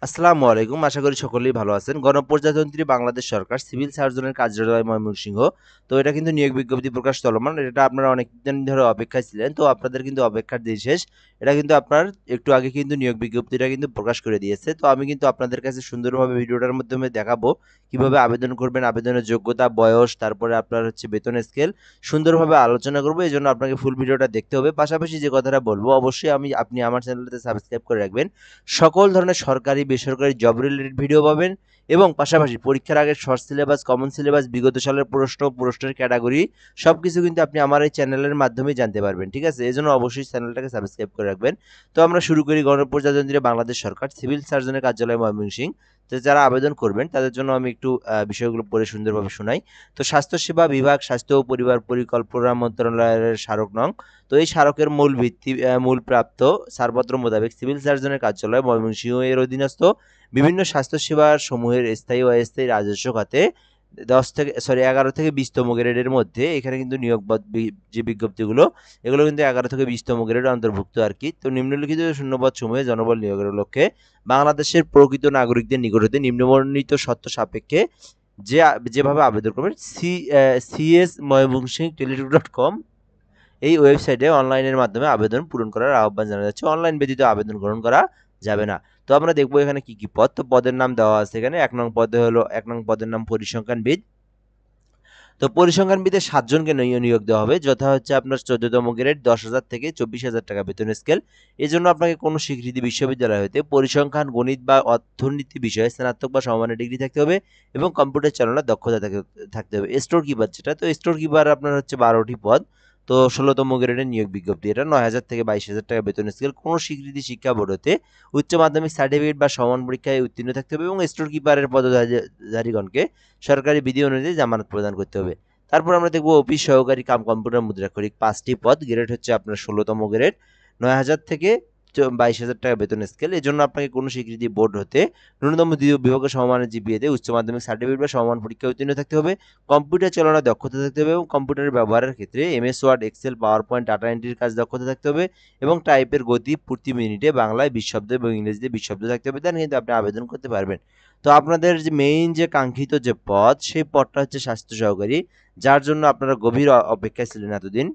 আসসালামু আলাইকুম। আশা করি সকলেই ভালো আছেন। গণপ্রজাতন্ত্রী বাংলাদেশ সরকার সিভিল সার্জনের কার্যালয় ময়মনসিংহ। তো এটা কিন্তু নিয়োগ বিজ্ঞপ্তি প্রকাশ চলমান। এটা আপনারা অনেকদিন ধরে অপেক্ষায় ছিলেন। তো আপনাদের কিন্তু অপেক্ষার দিন শেষ। এটা কিন্তু আপনার একটু আগে কিন্তু নিয়োগ বিজ্ঞপ্তিটা কিন্তু প্রকাশ করে দিয়েছে। তো আমি কিন্তু আপনাদের কাছে সুন্দরভাবে ভিডিওটার মাধ্যমে দেখাবো কিভাবে আবেদন করবেন, আবেদনের যোগ্যতা, বয়স, তারপরে আপনার হচ্ছে বেতন স্কেল সুন্দরভাবে আলোচনা করব। এজন্য আপনাকে ফুল ভিডিওটা দেখতে হবে। পাশাপাশি যে কথাটা বলবো অবশ্যই আপনি আমার চ্যানেলটাতে সাবস্ক্রাইব করে রাখবেন। সকল ধরনের সরকারি বেসরকারি জব রিলেটেড ভিডিও পাবেন এবং পাশাপাশি পরীক্ষার আগের শর্ট সিলেবাস, কমন সিলেবাস, বিগত সালের প্রশ্নের ক্যাটাগরি সবকিছু কিন্তু আপনি আমার এই চ্যানেলের মাধ্যমে জানতে পারবেন। ঠিক আছে, এই জন্য অবশ্যই চ্যানেলটাকে সাবস্ক্রাইব করে রাখবেন। তো আমরা শুরু করি। গণপ্রজাতন্ত্রী বাংলাদেশ সরকার সিভিল সার্জনের কার্যালয় ময়মনসিংহ। তো যারা আবেদন করবেন তাদের জন্য আমি একটু বিষয়গুলো পড়ে সুন্দরভাবে শোনাই। তো স্বাস্থ্যসেবা বিভাগ, স্বাস্থ্য ও পরিবার পরিকল্পনা মন্ত্রণালয়ের স্মারক নং। তো এই স্মারকের মূল প্রাপ্ত ছাড়পত্র মোতাবেক সিভিল সার্জনের কার্যালয় ময়মনসিংহ এর অধীনস্থ বিভিন্ন স্বাস্থ্যসেবা সমূহের স্থায়ী ও অস্থায়ী রাজস্ব খাতে 11 থেকে 20তম গ্রেডের মধ্যে এখানে কিন্তু যে বিজ্ঞপ্তিগুলো এগুলো কিন্তু 11 থেকে 20তম গ্রেড অন্তর্ভুক্ত আর কি। তো নিম্নলিখিত শূন্যপদ সমূহে জনবল নিয়োগের লক্ষ্যে বাংলাদেশের প্রকৃত নাগরিকদের নিকট হতে নিম্নবর্ণিত শর্ত সাপেক্ষে যেভাবে আবেদন করবেন সিএস ময়মনসিংহ টেলিটক.com এই ওয়েবসাইটে অনলাইনের মাধ্যমে আবেদন পূরণ করার আহ্বান জানানো যাচ্ছে। অনলাইন ব্যতীত আবেদন গ্রহণ করা যাবে না। তো আমরা দেখবো এখানে কি কি পদ। তো পদের নাম দেওয়া আছে এখানে। 1 নং পদের নাম পরিসংখ্যানবিদ। তো পরিসংখ্যানবিদে 7 জনকে নিয়োগ দেওয়া হবে, যথা হচ্ছে আপনার 14তম গ্রেড 10,000 থেকে 24,000 টাকা বেতন স্কেল। এই জন্য আপনাকে কোনো স্বীকৃতি বিশ্ববিদ্যালয় হতে পরিসংখ্যান, গণিত বা অর্থনীতি বিষয়ে স্নাতক বা সমমানের ডিগ্রি থাকতে হবে এবং কম্পিউটার চালানোর দক্ষতা থাকতে হবে। স্টোর কিপার যেটা, তো স্টোর কিপার আপনার হচ্ছে 12টি পদ। তো 16তম গ্রেডের নিয়োগ বিজ্ঞপ্তি। এটা 9,000 থেকে 22,000 টাকা বেতন স্কেল। কোনো স্বীকৃতি শিক্ষা বোর্ড হতে উচ্চ মাধ্যমিক সার্টিফিকেট বা সমান পরীক্ষায় উত্তীর্ণ থাকতে হবে এবং স্টোর কিপারের পদধারীগণকে সরকারি বিধি অনুযায়ী জামানত প্রদান করতে হবে। তারপর আমরা দেখবো অফিস সহকারী কাম কম্পিউটার মুদ্রাক্ষরিক 5টি পদ। গ্রেড হচ্ছে আপনার 16তম গ্রেড, 9,000 থেকে 22,000 টাকা বেতন স্কেল। এই জন্য আপনাকে কোনো স্বীকৃতি বোর্ড হতে ন্যূনতম দ্বিতীয় বিভাগের সমমানের জিপিএতে উচ্চ মাধ্যমিক সার্টিফিকেট বা সমমান পরীক্ষায় উত্তীর্ণ থাকতে হবে। কম্পিউটার চালানোর দক্ষতা থাকতে হবে এবং কম্পিউটারের ব্যবহারের ক্ষেত্রে MS Word, Excel, PowerPoint, data এন্ট্রির কাজ দক্ষতা থাকতে হবে এবং টাইপের গতি প্রতি মিনিটে বাংলায় 20 শব্দ এবং ইংরেজিতে 20 শব্দ থাকতে হবে। দেন কিন্তু আপনি আবেদন করতে পারবেন। তো আপনাদের যে মেইন যে কাঙ্ক্ষিত যে পদ, সেই পদটা হচ্ছে স্বাস্থ্য সহকারী, যার জন্য আপনারা গভীর অপেক্ষায় ছিলেন এতদিন।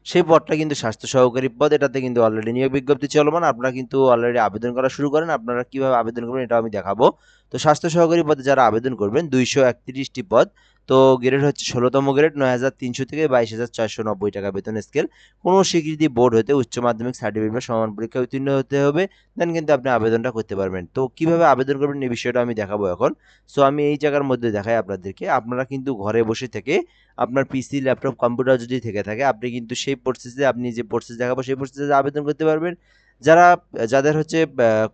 সেই পদটা কিন্তু স্বাস্থ্য সহকারী পদ। এটাতে কিন্তু অলরেডি নিয়োগ বিজ্ঞপ্তি চলমান। আপনারা কিন্তু অলরেডি আবেদন করা শুরু করেন। আপনারা কিভাবে আবেদন করবেন এটাও আমি দেখাবো। তো স্বাস্থ্য সহকারী পদে যারা আবেদন করবেন 231টি পদ। তো গ্রেড হচ্ছে 16তম গ্রেড, 9,300 থেকে 22,490 টাকা বেতন স্কেল। কোনো স্বীকৃতি বোর্ড হতে উচ্চ মাধ্যমিক সার্টিফিকেট বা সমান পরীক্ষায় উত্তীর্ণ হতে হবে। দেন কিন্তু আপনি আবেদনটা করতে পারবেন। তো কিভাবে আবেদন করবেন এই বিষয়টা আমি দেখাবো এখন। সো আমি এই জায়গার মধ্যে দেখাই আপনাদেরকে। আপনারা কিন্তু ঘরে বসে থেকে আপনার পিসি, ল্যাপটপ, কম্পিউটার যদি থেকে থাকে আপনি কিন্তু সেই প্রসেসে, আমি যে প্রসেস দেখাবো সেই প্রসেসে আবেদন করতে পারবেন। যাদের হচ্ছে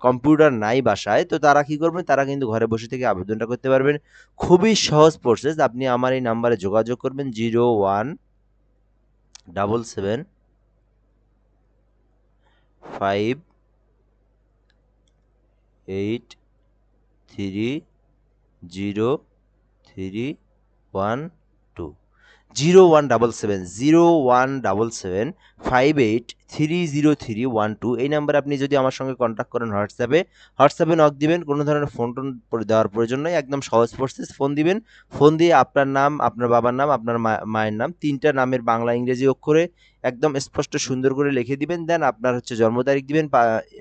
কম্পিউটার নাই বাসায়, তো তারা কি করবেন, তারা কিন্তু ঘরে বসে থেকে আবেদনটা করতে পারবেন। খুবই সহজ প্রসেস। আপনি আমার এই নাম্বারে যোগাযোগ করবেন 0177583032 0177 এই নাম্বারে আপনি যদি আমার সঙ্গে কন্ট্যাক্ট করেন হোয়াটসঅ্যাপে নক দিবেন। কোনো ধরনের ফোন টোন দেওয়ার প্রয়োজন নয়, একদম সহজ প্রসেস। ফোন দিবেন, ফোন দিয়ে আপনার নাম, আপনার বাবার নাম, আপনার মায়ের নাম, 3টা নামের বাংলা ইংরেজি অক্ষরে একদম স্পষ্ট সুন্দর করে লিখে দিবেন। দেন আপনার হচ্ছে জন্ম তারিখ দিবেন,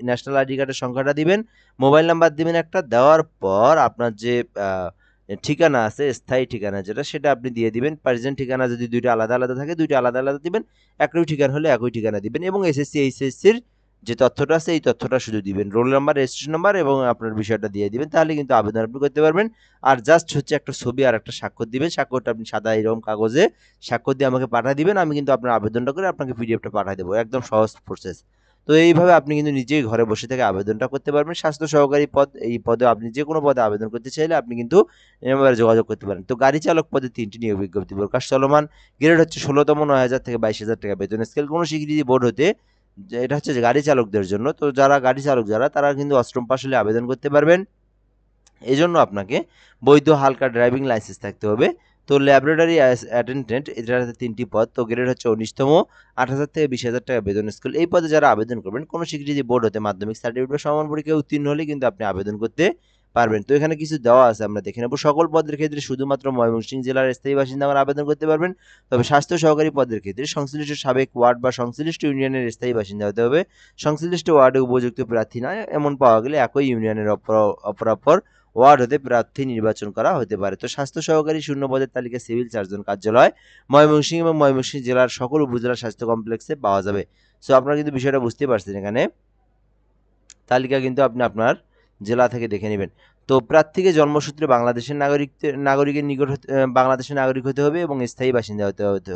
ন্যাশনাল আইডি কার্ডের সংখ্যাটা দিবেন, মোবাইল নাম্বার দিবেন একটা। দেওয়ার পর আপনার যে ঠিকানা আছে, স্থায়ী ঠিকানা যেটা, সেটা আপনি দিয়ে দিবেন। প্রেজেন্ট ঠিকানা যদি 2টা আলাদা আলাদা থাকে 2টা আলাদা আলাদা দিবেন। একই ঠিকানা হলে একই ঠিকানা দিবেন এবং এসএসসি এইচএসসির যে তথ্যটা আছে এই তথ্যটা শুধু দিবেন। রোল নাম্বার, রেজিস্ট্রেশন নাম্বার এবং আপনার বিষয়টা দিয়ে দিবেন। তাহলে কিন্তু আবেদন আপনি করতে পারবেন। আর জাস্ট হচ্ছে একটা ছবি আর একটা স্বাক্ষর দিবেন। স্বাক্ষরটা আপনি সাদা এরকম কাগজে স্বাক্ষর দিয়ে আমাকে পাঠিয়ে দিবেন। আমি কিন্তু আপনার আবেদনটা করে আপনাকে পিডিএফটা পাঠিয়ে দেবো। একদম সহজ প্রসেস। তো এইভাবে আপনি কিন্তু নিজেই ঘরে বসে থেকে আবেদনটা করতে পারবেন। স্বাস্থ্য সহকারী পদ, এই পদে আপনি যে কোনো পদে আবেদন করতে চাইলে আপনি কিন্তু এই নাম্বারে যোগাযোগ করতে পারেন। তো গাড়ি চালক পদে 3টি নিয়োগ বিজ্ঞপ্তি প্রকাশ চলমান। গ্রেড হচ্ছে 16তম, 9,000 থেকে 22,000 টাকা বেতন স্কেল। কোনো স্বীকৃতি বোর্ড হতে এটা হচ্ছে যে গাড়ি চালকদের জন্য। তো যারা গাড়ি চালক তারা কিন্তু অষ্টম পাশ হলে আবেদন করতে পারবেন। এজন্য আপনাকে বৈধ হালকা ড্রাইভিং লাইসেন্স থাকতে হবে। তো ল্যাবরেটরি অ্যাটেন্ডেন্ট এটাতে 3টি পদ, তো গ্রেড হচ্ছে 19তম, 8,000 থেকে 20,000 টাকা বেতন স্কেল। এই পদে যারা আবেদন করবেন কোনো স্বীকৃতি বোর্ড হতে মাধ্যমিক সার্টিফিকেট বা সমান পরীক্ষায় উত্তীর্ণ হলে কিন্তু আপনি আবেদন করতে পারবেন। তো এখানে কিছু দেওয়া আছে, আমরা দেখে নেব। সকল পদের ক্ষেত্রে শুধুমাত্র ময়মনসিংহ জেলার স্থায়ী বাসিন্দারা আবেদন করতে পারবেন। তবে স্বাস্থ্য সহকারী পদের ক্ষেত্রে সংশ্লিষ্ট সাবেক ওয়ার্ড বা সংশ্লিষ্ট ইউনিয়নের স্থায়ী বাসিন্দা হতে হবে। সংশ্লিষ্ট ওয়ার্ডে উপযুক্ত প্রার্থী নয় এমন পাওয়া গেলে একই ইউনিয়নের অপরাপর ওয়ার্ড হতে প্রার্থী নির্বাচন করা হতে পারে। তো স্বাস্থ্য সহকারী শূন্য পদের তালিকা সিভিল সার্জন কার্যালয় ময়মনসিংহ এবং ময়মনসিংহ জেলার সকল উপজেলা স্বাস্থ্য কমপ্লেক্সে পাওয়া যাবে। সো আপনারা কিন্তু বিষয়টা বুঝতে পারছেন, এখানে তালিকা কিন্তু আপনি আপনার জেলা থেকে দেখে নেবেন। তো প্রার্থীকে জন্মসূত্রে নাগরিকের নিকট বাংলাদেশের নাগরিক হতে হবে এবং স্থায়ী বাসিন্দা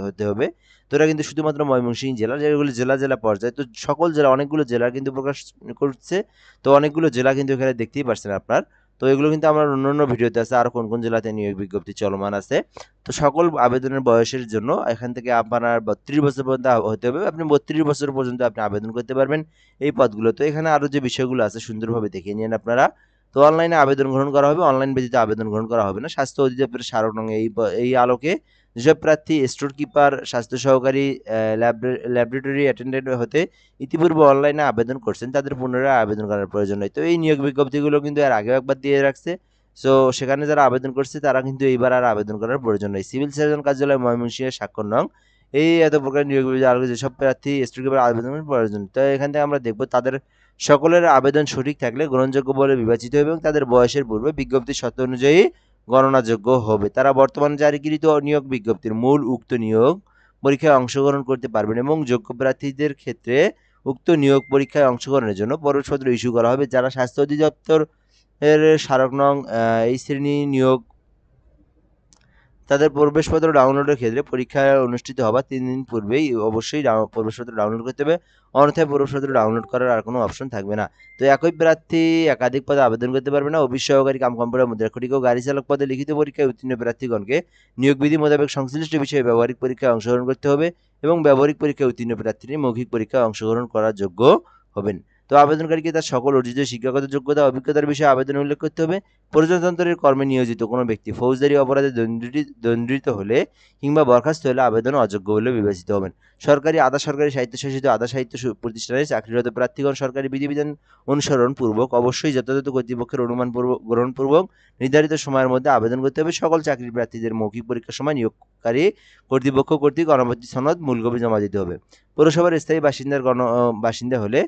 হতে হবে। তো এটা কিন্তু শুধুমাত্র ময়মনসিংহ জেলা, যেগুলো জেলা পর্যায়ে। তো সকল জেলা, অনেকগুলো জেলা কিন্তু প্রকাশ করছে। তো অনেকগুলো জেলা কিন্তু এখানে দেখতেই পারছেন আপনার। তো এগুলো কিন্তু আমার অন্য ভিডিওতে আছে, আর কোন কোন জেলাতে নিয়োগ বিজ্ঞপ্তি চলমান আছে। তো সকল আবেদনের বয়সের জন্য এখান থেকে আপনার 32 বছর পর্যন্ত হতে হবে। আপনি 32 বছর পর্যন্ত আপনি আবেদন করতে পারবেন এই পদগুলো। তো এখানে আরো যে বিষয়গুলো আছে সুন্দরভাবে দেখিয়ে নিন আপনারা। তো অনলাইনে আবেদন গ্রহণ করা হবে, অনলাইন ব্যতীত আবেদন গ্রহণ করা হবে না। স্বাস্থ্য অধিদপ্তরের স্মারক নং এই আলোকে যেসব প্রার্থী স্টোর কিপার, স্বাস্থ্য সহকারী, ল্যাবরেটরি অ্যাটেন্ডেন্ট হতে ইতিপূর্বে অনলাইনে আবেদন করছেন তাদের পুনরায় আবেদন করার প্রয়োজন নেই। তো এই নিয়োগ বিজ্ঞপ্তিগুলো কিন্তু এর আগেও একবার দিয়ে রাখছে। সো সেখানে যারা আবেদন করছে তারা কিন্তু এইবার আর আবেদন করার প্রয়োজন নেই। সিভিল সার্জন কার্যালয় ময়মনসিংহের স্বাক্ষর নং এই এত প্রকার নিয়োগ বিজ্ঞপ্তি আলোকে যেসব প্রার্থী স্টোর কিপার আবেদনের প্রয়োজন। তো এখান থেকে আমরা দেখব তাদের সকলের আবেদন সঠিক থাকলে গ্রহণযোগ্য বলে বিবেচিত হবে এবং তাদের বয়সের পূর্বে বিজ্ঞপ্তির শর্ত অনুযায়ী গণনাযোগ্য হবে। তারা বর্তমানে জারিকৃত নিয়োগ বিজ্ঞপ্তির মূল উক্ত নিয়োগ পরীক্ষায় অংশগ্রহণ করতে পারবেন এবং যোগ্য প্রার্থীদের ক্ষেত্রে উক্ত নিয়োগ পরীক্ষায় অংশগ্রহণের জন্য প্রবেশপত্র ইস্যু করা হবে। যারা স্বাস্থ্য অধিদপ্তর এর স্মারক নং এই শ্রেণী নিয়োগ তাদের প্রবেশপত্র ডাউনলোডের ক্ষেত্রে পরীক্ষা অনুষ্ঠিত হবার 3 দিন পূর্বেই অবশ্যই প্রবেশপত্র ডাউনলোড করতে হবে, অন্যথায় প্রবেশপত্র ডাউনলোড করার আর কোনো অপশন থাকবে না। তো একই প্রার্থী একাধিক পদে আবেদন করতে পারবে না। অফিস সহকারী কম্পিউটার মুদ্রাক্ষরিক ও গাড়ি চালক পদে লিখিত পরীক্ষায় উত্তীর্ণ প্রার্থীগণকে নিয়োগ বিধি মোতাবেক সংশ্লিষ্ট বিষয়ে ব্যবহারিক পরীক্ষায় অংশগ্রহণ করতে হবে এবং ব্যবহারিক পরীক্ষায় উত্তীর্ণ প্রার্থীরা মৌখিক পরীক্ষায় অংশগ্রহণ করার যোগ্য হবেন। তো আবেদনকারীকে তার সকল অর্জিত শিক্ষাগত যোগ্যতা অভিজ্ঞতার বিষয়ে আবেদন উল্লেখ করতে হবে। প্রজাতন্ত্রের কর্মে নিয়োজিত কোনো ব্যক্তি ফৌজদারি অপরাধে দণ্ডিত হলে কিংবা বরখাস্ত হলে আবেদন অযোগ্য বলে বিবেচিত হবেন। সরকারি আধা সরকারি স্বায়ত্তশাসিত আধা সাহিত্য প্রতিষ্ঠানে চাকরিরত প্রার্থীগণ সরকারি বিধিবিধান অনুসরণ পূর্বক অবশ্যই যথাযথ কর্তৃপক্ষের অনুমান গ্রহণপূর্বক নির্ধারিত সময়ের মধ্যে আবেদন করতে হবে। সকল চাকরি প্রার্থীদের মৌখিক পরীক্ষার সময় নিয়োগকারী কর্তৃপক্ষ কর্তৃক অনুমতি সনদ মূলকপি জমা দিতে হবে। পৌরসভার স্থায়ী বাসিন্দা হলে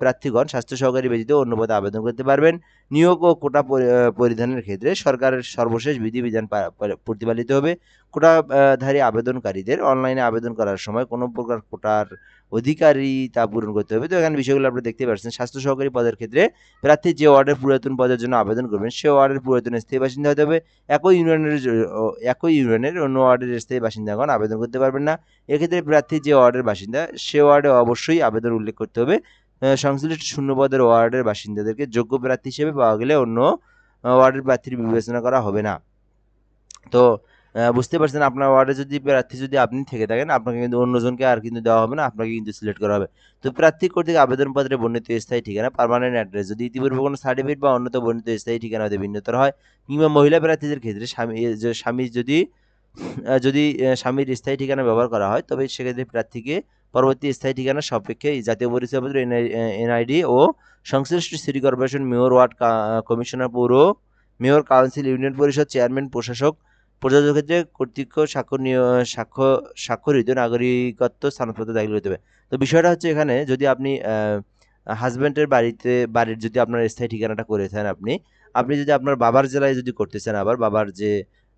প্রার্থীগণ স্বাস্থ্য সহকারী ব্যতীত অন্য পদে আবেদন করতে পারবেন। নিয়োগ ও কোটা পরিধানের ক্ষেত্রে সরকারের সর্বশেষ বিধিবিধান প্রতিপালিত হবে। কোটাধারী আবেদনকারীদের অনলাইনে আবেদন করার সময় কোনো প্রকার কোটার অধিকারী তা পূরণ করতে হবে। তো এখানে বিষয়গুলো আপনি দেখতে পাচ্ছেন। স্বাস্থ্য সহকারী পদের ক্ষেত্রে প্রার্থী যে ওয়ার্ডের পুরাতন পদের জন্য আবেদন করবেন সে ওয়ার্ডের পুরাতন স্থায়ী বাসিন্দা হতে হবে। একই ইউনিয়নের অন্য ওয়ার্ডের স্থায়ী বাসিন্দাগণ আবেদন করতে পারবেন না। এক্ষেত্রে প্রার্থী যে ওয়ার্ডের বাসিন্দা সে ওয়ার্ডে অবশ্যই আবেদন উল্লেখ করতে হবে। সংশ্লিষ্ট শূন্য পদের ওয়ার্ডের বাসিন্দাদেরকে যোগ্য প্রার্থী হিসেবে পাওয়া গেলে অন্য ওয়ার্ডের প্রার্থীর বিবেচনা করা হবে না। তো বুঝতে পারছেন, আপনার ওয়ার্ডে যদি প্রার্থী যদি আপনি থেকে থাকেন আপনাকে কিন্তু অন্যজনকে আর কিন্তু দেওয়া হবে না, আপনাকে কিন্তু সিলেক্ট করা হবে। তো প্রার্থী কর্তৃক আবেদনপত্রে বর্ণিত স্থায়ী ঠিকানা পার্মানেন্ট অ্যাড্রেস যদি ইতিপূর্বে কোনো সার্টিফিকেট বা অন্যত বর্ণিত স্থায়ী ঠিকানা হতে ভিন্নতর হয় কিংবা মহিলা প্রার্থীদের ক্ষেত্রে স্বামীর স্থায়ী ঠিকানা ব্যবহার করা হয় তবে সেক্ষেত্রে প্রার্থীকে পরবর্তী স্থায়ী ঠিকানার সাপেক্ষে জাতীয় পরিচয়পত্র, এনআইডি ও সংশ্লিষ্ট city corporation, mayor, ward commissioner, পৌর মেয়র, কাউন্সিল, ইউনিয়ন পরিষদ চেয়ারম্যান, প্রশাসক, প্রযোজক ক্ষেত্রে কর্তৃক স্বাক্ষরিত নাগরিকত্ব স্থানপত্র দাখিল করতে হবে। তো বিষয়টা হচ্ছে এখানে যদি আপনি হাজব্যান্ডের বাড়ির যদি আপনার স্থায়ী ঠিকানাটা করে থাকেন আপনি যদি আপনার বাবার জেলায় যদি করতে চান, আবার বাবার যে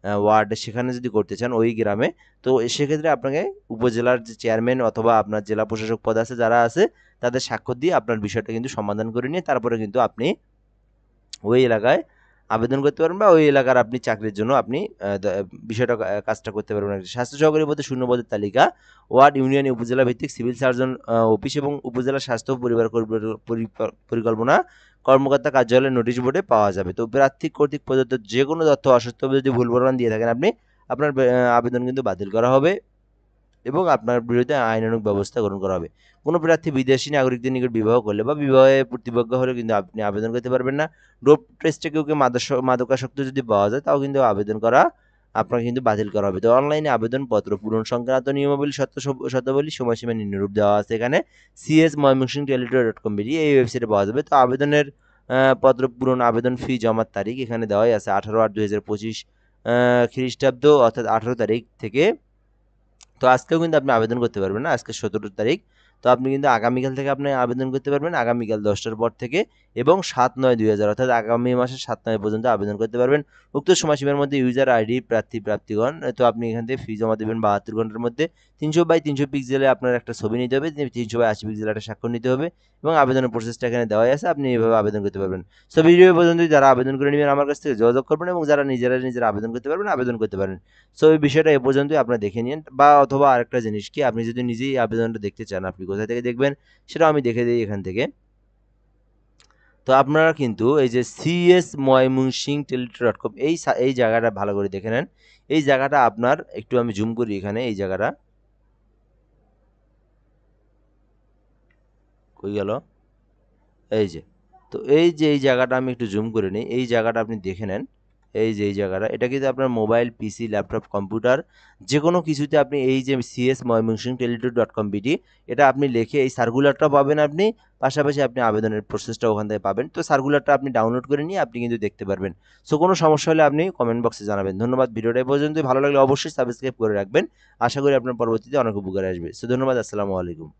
ওয়ার্ড সেখানে যদি করতে চান ওই গ্রামে, তো সেক্ষেত্রে আপনাকে উপজেলার যে চেয়ারম্যান অথবা আপনার জেলা প্রশাসক পদ আছে যারা আছে তাদের স্বাক্ষর দিয়ে আপনার বিষয়টা কিন্তু সমাধান করে নিয়ে তারপরে কিন্তু আপনি ওই এলাকায় আবেদন করতে পারবেন বা ওই এলাকার আপনি চাকরির জন্য আপনি বিষয়টা কাজটা করতে পারবেন। স্বাস্থ্য সহকারী পদে শূন্য পদের তালিকা ওয়ার্ড, ইউনিয়ন, উপজেলা ভিত্তিক সিভিল সার্জন অফিস এবং উপজেলা স্বাস্থ্য পরিবার পরিকল্পনা কর্মকর্তা কার্যালয়ের নোটিশ বোর্ডে পাওয়া যাবে। তো প্রার্থী কর্তৃক প্রদত্ত যে কোনো তথ্য অসত্য যদি ভুল প্রমাণ দিয়ে থাকেন আপনার আবেদন কিন্তু বাতিল করা হবে এবং আপনার বিরুদ্ধে আইনানুগ ব্যবস্থা গ্রহণ করা হবে। কোনো প্রার্থী বিদেশি নাগরিকদের নিকট বিবাহ করলে বা বিবাহে প্রতিবদ্ধ হলে কিন্তু আপনি আবেদন করতে পারবেন না। ডোপ টেস্টে কেউ মাদকাসক্ত যদি পাওয়া যায় তাও কিন্তু আবেদন করা আপনাকে কিন্তু বাতিল করা হবে। তো অনলাইনে আবেদনপত্র পূরণ সংক্রান্ত নিয়মাবলী শর্তাবলী সময়সীমা নিম্নরূপ দেওয়া আছে এখানে cs.mymosingtellitor.com.bd এই ওয়েবসাইটে পাওয়া যাবে। তো আবেদনের পত্র পূরণ আবেদন ফি জমার তারিখ এখানে দেওয়াই আছে 18/8/2025 খ্রিস্টাব্দ অর্থাৎ 18 তারিখ থেকে। তো আজকেও কিন্তু আপনি আবেদন করতে পারবেন না, আজকে 17 তারিখ। তো আপনি কিন্তু আগামীকাল থেকে আপনি আবেদন করতে পারবেন, আগামীকাল 10টার পর থেকে এবং 7/9/2000 অর্থাৎ আগামী মাসের 7/9 পর্যন্ত আবেদন করতে পারবেন। উক্ত সময়সীমার মধ্যে ইউজার আইডি প্রার্থীগণ, তো আপনি এখান থেকে ফি জমা দেবেন 72 ঘন্টার মধ্যে। 300/300 পিক্সেলে আপনার একটা ছবি নিতে হবে, 300/80 পিক্সেলে একটা স্বাক্ষর নিতে হবে এবং আবেদনের প্রসেসটা এখানে দেওয়াই আছে, আপনি এভাবে আবেদন করতে পারবেন। সো ভিডিও পর্যন্ত যারা আবেদন করে নেবেন আমার কাছ থেকে যোগাযোগ করবেন এবং যারা নিজেরা আবেদন করতে পারবেন আবেদন করতে পারেন। সো এই বিষয়টা এ পর্যন্তই, আপনারা দেখে নিন। বা অথবা আরেকটা জিনিস কি, আপনি যদি নিজেই আবেদনটা দেখতে চান আপনি কোথা থেকে দেখবেন সেটাও আমি দেখে দিই এখান থেকে। তো আপনারা কিন্তু এই যে cs.mymosingtellitor.com এই জায়গাটা ভালো করে দেখে নেন। এই জায়গাটা আপনার একটু আমি জুম করি এখানে, এই জায়গাটা কই গেল, এই যে। তো এই যে এই জায়গাটা আমি একটু জুম করে নিই, এই জায়গাটা আপনি দেখে নেন। এই যে এই জায়গাটা, এটা কিন্তু আপনার মোবাইল, পিসি, ল্যাপটপ, কম্পিউটার যে কোনো কিছুতে আপনি এই যে cs.mymosingtellitor.com.bd এটা আপনি লিখে এই সার্কুলারটা পাবেন আপনি, পাশাপাশি আপনি আবেদনের প্রসেসটা ওখান থেকে পাবেন। তো সার্কুলারটা আপনি ডাউনলোড করে নিয়ে আপনি কিন্তু দেখতে পারবেন। সো কোনো সমস্যা হলে আপনি কমেন্ট বক্সে জানাবেন। ধন্যবাদ। ভিডিওটা এই পর্যন্তই, ভালো লাগলে অবশ্যই সাবস্ক্রাইব করে রাখবেন। আশা করি আপনার পরবর্তীতে অনেক উপকারে আসবে। সো ধন্যবাদ। আসসালামু আলাইকুম।